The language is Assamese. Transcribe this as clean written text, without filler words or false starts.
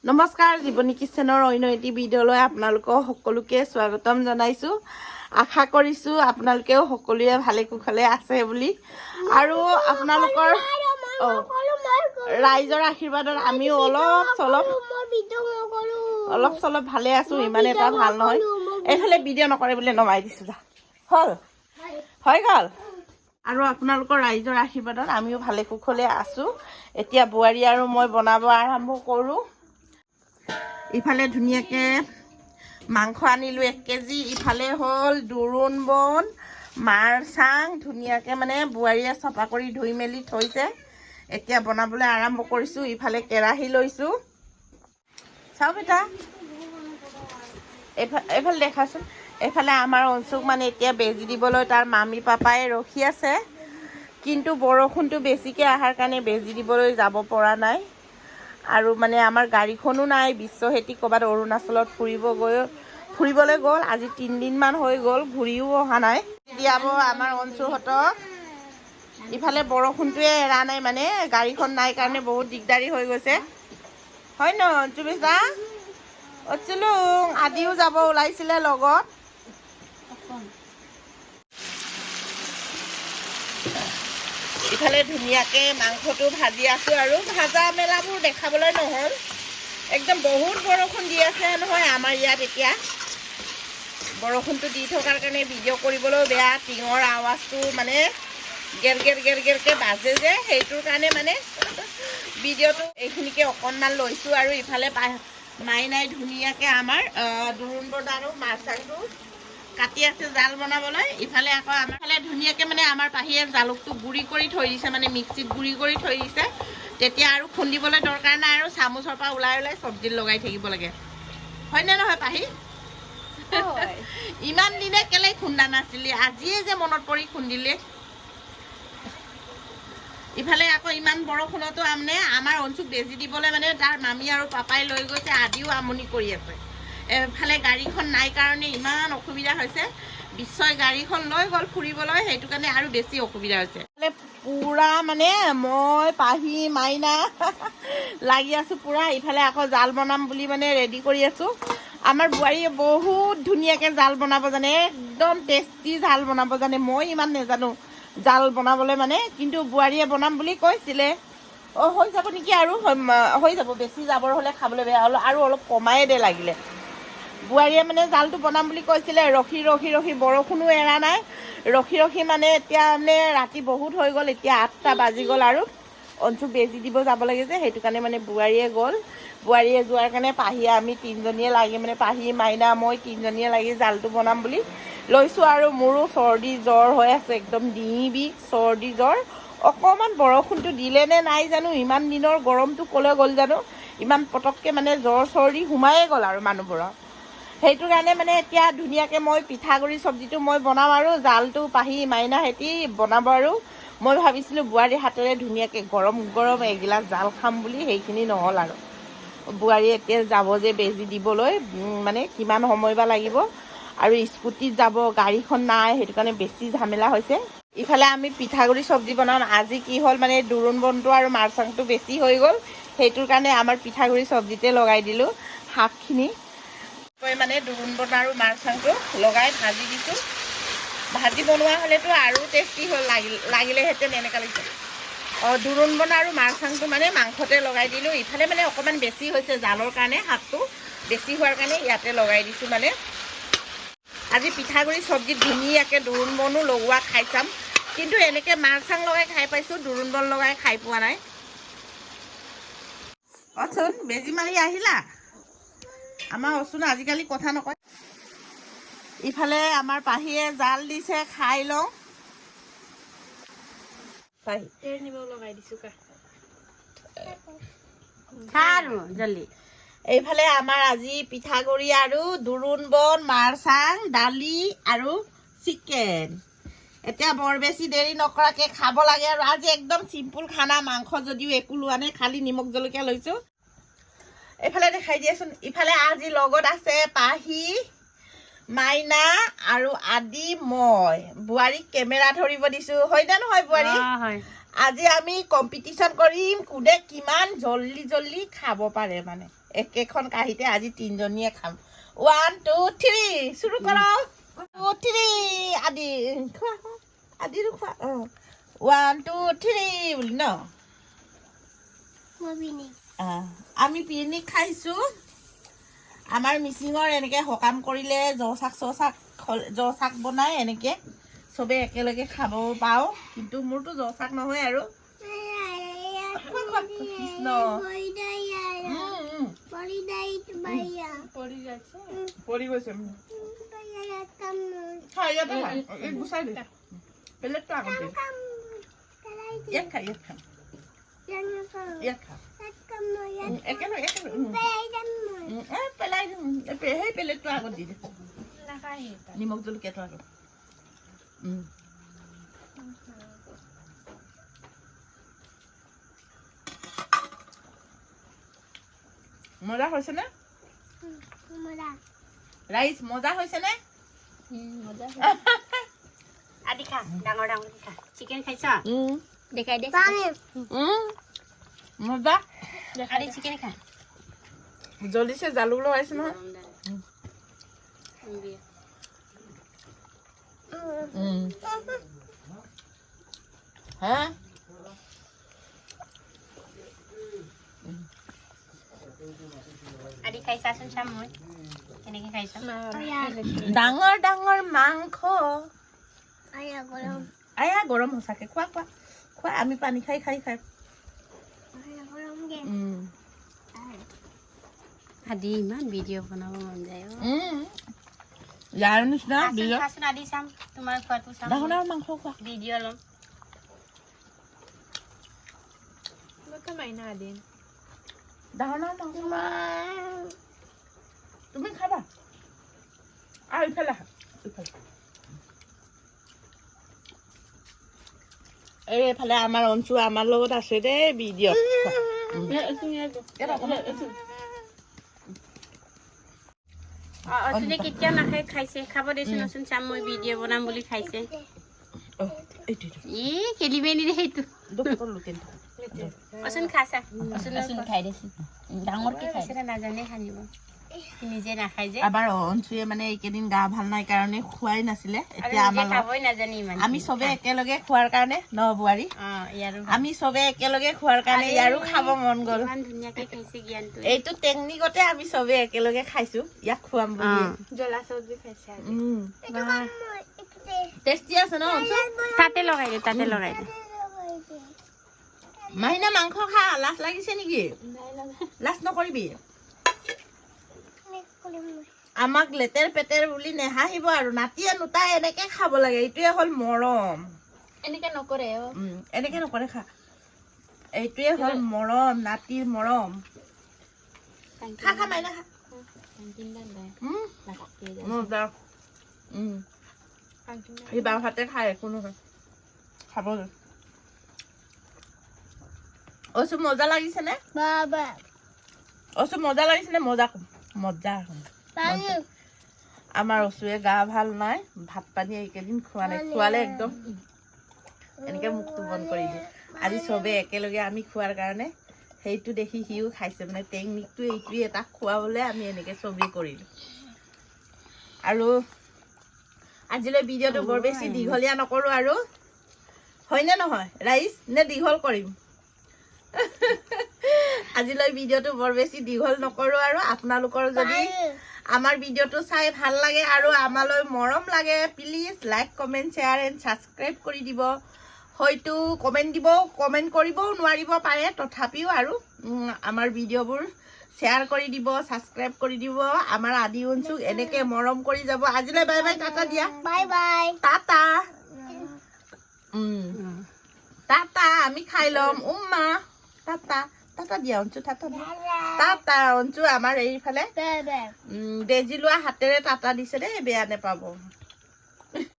নমস্কাৰ জীৱনী কিচেনৰ অন্য এটি ভিডিঅ'লৈ আপোনালোকক সকলোকে স্বাগতম জনাইছোঁ। আশা কৰিছোঁ আপোনালোকেও সকলোৱে ভালে কুশলে আছে বুলি আৰু আপোনালোকৰ ৰাইজৰ আশীৰ্বাদত আমিও অলপ চলপ ভালে আছোঁ। ইমান এটা ভাল নহয়। এইফালে ভিডিঅ' নকৰে বুলি নমাই দিছোঁ। হ'ল হৈ গ'ল আৰু আপোনালোকৰ ৰাইজৰ আশীৰ্বাদত আমিও ভালে কুশলে আছোঁ। এতিয়া বোৱাৰী আৰু মই বনাব আৰম্ভ কৰোঁ। ইফালে ধুনীয়াকৈ মাংস আনিলোঁ 1 কেজি। ইফালে হ'ল দোৰোণ বন মাৰ চাং ধুনীয়াকৈ মানে বোৱাৰীয়ে চফা কৰি ধুই মেলি থৈছে। এতিয়া বনাবলৈ আৰম্ভ কৰিছোঁ। ইফালে কেৰাহী লৈছোঁ। চাওক এটা এইফালে দেখাচোন। এইফালে আমাৰ অঞ্চুক মানে এতিয়া বেজি দিবলৈ তাৰ মামী পাপাই ৰখি আছে, কিন্তু বৰষুণটো বেছিকৈ অহাৰ কাৰণে বেজি দিবলৈ যাব পৰা নাই। আৰু মানে আমাৰ গাড়ীখনো নাই। বিশ্বহেতি ক'ৰবাত অৰুণাচলত ফুৰিবলৈ গ'ল। আজি 3 দিনমান হৈ গ'ল, ঘূৰিও অহা নাই। দিয়াব আমাৰ অঞ্চলহঁতক। ইফালে বৰষুণটোৱে এৰা নাই, মানে গাড়ীখন নাই কাৰণে বহুত দিগদাৰী হৈ গৈছে। হয় ন অঞ্চুবিছা? অঞ্চুলু আদিও যাব ওলাইছিলে লগত। ইফালে ধুনীয়াকৈ মাংসটো ভাজি আছোঁ আৰু ভাজা মেলাবোৰ দেখাবলৈ নহ'ল। একদম বহুত বৰষুণ দি আছে নহয় আমাৰ ইয়াত। এতিয়া বৰষুণটো দি থকাৰ কাৰণে ভিডিঅ' কৰিবলৈও বেয়া। টিঙৰ আৱাজটো মানে গেৰগেৰকৈ বাজে যে, সেইটোৰ কাৰণে মানে ভিডিঅ'টো এইখিনিকে অকণমান লৈছোঁ। আৰু ইফালে মাইনাই ধুনীয়াকৈ আমাৰ দোৰোণ বন আৰু মাছ চাংটো কাটি আছে জাল বনাবলৈ। ইফালে আকৌ আমাৰ ফালে ধুনীয়াকৈ মানে আমাৰ পাহিয়ে জালুকটো গুড়ি কৰি থৈ দিছে, মানে মিক্সিত গুড়ি কৰি থৈ দিছে। তেতিয়া আৰু খুন্দিবলৈ দৰকাৰ নাই আৰু চামুচৰ পৰা ওলাই চব্জিত লগাই থাকিব লাগে। হয়নে নহয় পাহি? ইমান দিনে কেলে খুন্দা নাছিলি, আজিয়ে যে মনত পৰি খুন্দিলে। ইফালে আকৌ ইমান বৰষুণতো মানে আমাৰ অঞ্চুক বেজি দিবলৈ মানে তাৰ মামী আৰু পাপাই লৈ গৈছে। আদিও আমনি কৰি আছে। এফালে গাড়ীখন নাই কাৰণে ইমান অসুবিধা হৈছে। বিশ্বই গাড়ীখন লৈ গ'ল ফুৰিবলৈ, সেইটো কাৰণে আৰু বেছি অসুবিধা হৈছে। পুৰা মানে মই পাহি মাইনা লাগি আছোঁ পুৰা। ইফালে আকৌ জাল বনাম বুলি মানে ৰেডি কৰি আছোঁ। আমাৰ বোৱাৰীয়ে বহুত ধুনীয়াকৈ জাল বনাব জানে, একদম টেষ্টি জাল বনাব জানে। মই ইমান নাজানো জাল বনাবলৈ মানে, কিন্তু বোৱাৰীয়ে বনাম বুলি কৈছিলে। হৈ যাব নেকি, আৰু হৈ যাব। বেছি জাবৰ হ'লে খাবলৈ বেয়া হ'ল, আৰু অলপ কমাই দে লাগিলে। বোৱাৰীয়ে মানে জালটো বনাম বুলি কৈছিলে। ৰখি বৰষুণো এৰা নাই। ৰখি মানে এতিয়া মানে ৰাতি বহুত হৈ গ'ল। এতিয়া 8টা বাজি গ'ল আৰু অঞ্চুক বেজি দিব যাব লাগে যে, সেইটো কাৰণে মানে বোৱাৰীয়ে গ'ল। বোৱাৰীয়ে যোৱাৰ কাৰণে পাহিয়ে আমি 3জনীয়ে লাগি মানে পাহি মাইনা মই 3জনীয়ে লাগি জালটো বনাম বুলি লৈছোঁ। আৰু মোৰো চৰ্দি জ্বৰ হৈ আছে, একদম ডিঙি বিষ চৰ্দি জ্বৰ। অকণমান বৰষুণটো দিলে নে নাই জানো, ইমান দিনৰ গৰমটো ক'লৈ গ'ল জানো, ইমান পটককৈ মানে জ্বৰ চৰ্দি সোমায়ে গ'ল আৰু মানুহবোৰৰ। সেইটো কাৰণে মানে এতিয়া ধুনীয়াকৈ মই পিঠাগুড়ি চব্জিটো মই বনাম আৰু জালটো পাহি মাইনা সেতি বনাব। আৰু মই ভাবিছিলোঁ বোৱাৰী হাতেৰে ধুনীয়াকৈ গৰম এগিলাচ জাল খাম বুলি, সেইখিনি নহ'ল আৰু। বোৱাৰী এতিয়া যাব যে বেজি দিবলৈ, মানে কিমান সময় বা লাগিব, আৰু স্কুটিত যাব, গাড়ীখন নাই, সেইটো কাৰণে বেছি ঝামেলা হৈছে। ইফালে আমি পিঠাগুড়ি চব্জি বনাম। আজি কি হ'ল মানে দোৰোণ বনটো আৰু মাৰ চাংটো বেছি হৈ গ'ল, সেইটোৰ কাৰণে আমাৰ পিঠাগুড়ি চব্জিতে লগাই দিলোঁ শাকখিনি। মানে দোৰোণ বন আৰু মাৰ চাংটো লগাই ভাজি দিছোঁ। ভাজি বনোৱা হ'লেতো আৰু টেষ্টি হ'ল, লাগিলেহেঁতেন এনেকুৱা লাগিছে। দোৰোণ বন আৰু মাৰ চাংটো মানে মাংসতে লগাই দিলোঁ। ইফালে মানে অকণমান বেছি হৈছে জালৰ কাৰণে, শাকটো বেছি হোৱাৰ কাৰণে ইয়াতে লগাই দিছোঁ। মানে আজি পিঠাগুড়ি চব্জিত ধুনীয়াকৈ দোৰোণ বনো লগোৱা খাই চাম, কিন্তু এনেকৈ মাৰ চাং লগাই খাই পাইছোঁ, দোৰোণ বন লগাই খাই পোৱা নাই। অচোন বেজি মাৰি আহিলা? আমাৰ অচোন আজিকালি কথা নকয়। ইফালে আমাৰ পাহিয়ে জাল দিছে, খাই লওঁ। এইফালে আমাৰ আজি পিঠাগুড়ি আৰু দোৰোণ বন মাৰ চাং দালি আৰু চিকেন। এতিয়া বৰ বেছি দেৰি নকৰাকৈ খাব লাগে। আৰু আজি একদম চিম্পুল খানা, মাংস যদিও একো লোৱা নাই, খালি নিমখ জলকীয়া লৈছোঁ। এইফালে দেখাই দিয়াচোন। ইফালে আজি লগত আছে পাহি মাইনা আৰু আদি মই। বোৱাৰীক কেমেৰা ধৰিব দিছোঁ, হয়নে নহয় বোৱাৰী? আজি আমি কম্পিটিশ্যন কৰিম কোনে কিমান জল্দি জল্দি খাব পাৰে মানে একেখন কাঁহীতে আজি তিনিজনীয়ে খাম 1 2 3 শুৰু কৰক 2 3 আদি খোৱা আদি খোৱা 1 2 3 বুলি ন আমি পিকনিক খাইছো আমাৰ মিচিঙৰ এনেকে হকাম কৰিলে জচাক বনাই এনেকে সবে একেলগে খাব পাও কিন্তু মোৰটো জচাক নহয় আৰু কৃষ্ণ পৰি গৈছে গুচাই দে প্লেটটো আগত দে ইয়াত খা পেলাই সেই প্লেটটো আগত দি দে নিমখ জলকীয়াটো আগত মজা হৈছে নে ৰাইচ মজা হৈছে নে আদি খা ডাঙৰ ডাঙৰ খা চিকেন খাইছ দেখাই দে মজা আদি চিকেন খা জলদিছে জালুক লগাইছে নহয় হা আদি খাইছাচোন চাম মই কেনেকে খাইছ ডাঙৰ ডাঙৰ মাংস আয়া গৰম সঁচাকে খোৱা খোৱা খোৱা আমি পানী খাই আদি ইমান ভিডিঅ' বনাব মন যায় ইয়াৰ নিচিনা খাচোন আদি চাম তোমাৰ খোৱাটো চাম ডাঙৰ ডাঙৰ মাংস খোৱা ভিডিঅ' ল'ম ডাঙৰ ডাঙৰ মাংস তুমি খাবা আৰু ইফালে খা এইফালে আমাৰ অঞ্চু আমাৰ লগত আছে দেই ভিডিঅ' অচুনে কেতিয়াও নাখাই খাইছে খাব দেচোন অচোন চাম মই ভিডিঅ' বনাম বুলি খাইছে ই খেলিবে নিদে সেইটো অচোন খাইছা অচোন খাই দেচোন ডাঙৰকে খাইছে নাজানে খানিব নিজে নাখাই যে আমাৰ অঞ্চুয়ে মানে এইকেইদিন গা ভাল নাই কাৰণে খোৱাই নাছিলে এতিয়া আমাৰ খাবই নাজানে ইমান আমি চবে একেলগে খোৱাৰ কাৰণে ন বোৱাৰী আমি চবে একেলগে খোৱাৰ কাৰণে ইয়াৰো খাব মন গ'ল ইমান ধুনীয়াকে খাইছে জ্ঞানটো এইটো টেকনিকতে আমি চবে একেলগে খাইছো ইয়াক খুৱাম বুলি জ্বলা চব্জি খাইছে টেষ্টি আছে ন তাতে লগাই দে মাহিনা মাংস খা লাজ লাগিছে নেকি লাজ নকৰিবি আমাক লেতেৰ পেতেৰ বুলি নেহাহিব আৰু নাতিয়ে নুতাই এনেকে খাব লাগে এইটোৱে হ'ল মৰম এনেকে নকৰে এনেকে নকৰে খা এইটোৱে হ'ল মৰম নাতিৰ মৰম খা খা মাইনা খা এই বাওঁ হাতে খাই একো নহয় খাব অচু মজা লাগিছে নে অচু মজা লাগিছে নে মজা কম মজা আমাৰ অচুৱে গা ভাল নাই ভাত পানী এইকেইদিন খোৱা নাই খোৱালে একদম এনেকে মুখটো বন্ধ কৰি দিয়ে আজি চবে একেলগে আমি খোৱাৰ কাৰণে সেইটো দেখি সিও খাইছে মানে টেকনিকটো এইটোৱে এটা খোৱাবলে আমি এনেকে চবেই কৰিলো আৰু আজিলৈ ভিডিঅ'টো বৰ বেছি দীঘলীয়া নকৰো আৰু হয়নে নহয় ৰাইচ নে দীঘল কৰিম আজিলৈ ভিডিঅ'টো বৰ বেছি দীঘল নকৰো আৰু আপোনালোকৰ যদি আমাৰ ভিডিঅ'টো চাই ভাল লাগে আৰু আমালৈ মৰম লাগে please like comment share and subscribe কৰি দিব হয়তো কমেন্ট কৰিবও নোৱাৰিব পাৰে তথাপিও আৰু আমাৰ ভিডিঅ'বোৰ শ্বেয়াৰ কৰি দিব ছাবস্ক্ৰাইব কৰি দিব আমাৰ আদি অঞ্চুক এনেকে মৰম কৰি যাব আজিলৈ বাই বাই টাটা দিয়া বাই বাই টাটা টাটা আমি খাই ল'ম উম্মা টাটা টাটা দিয়া অঞ্চু টাটা টাটা অঞ্চু আমাৰ এইফালে দেজি লোৱা হাতেৰে টাটা দিছে দেই বেয়া নেপাব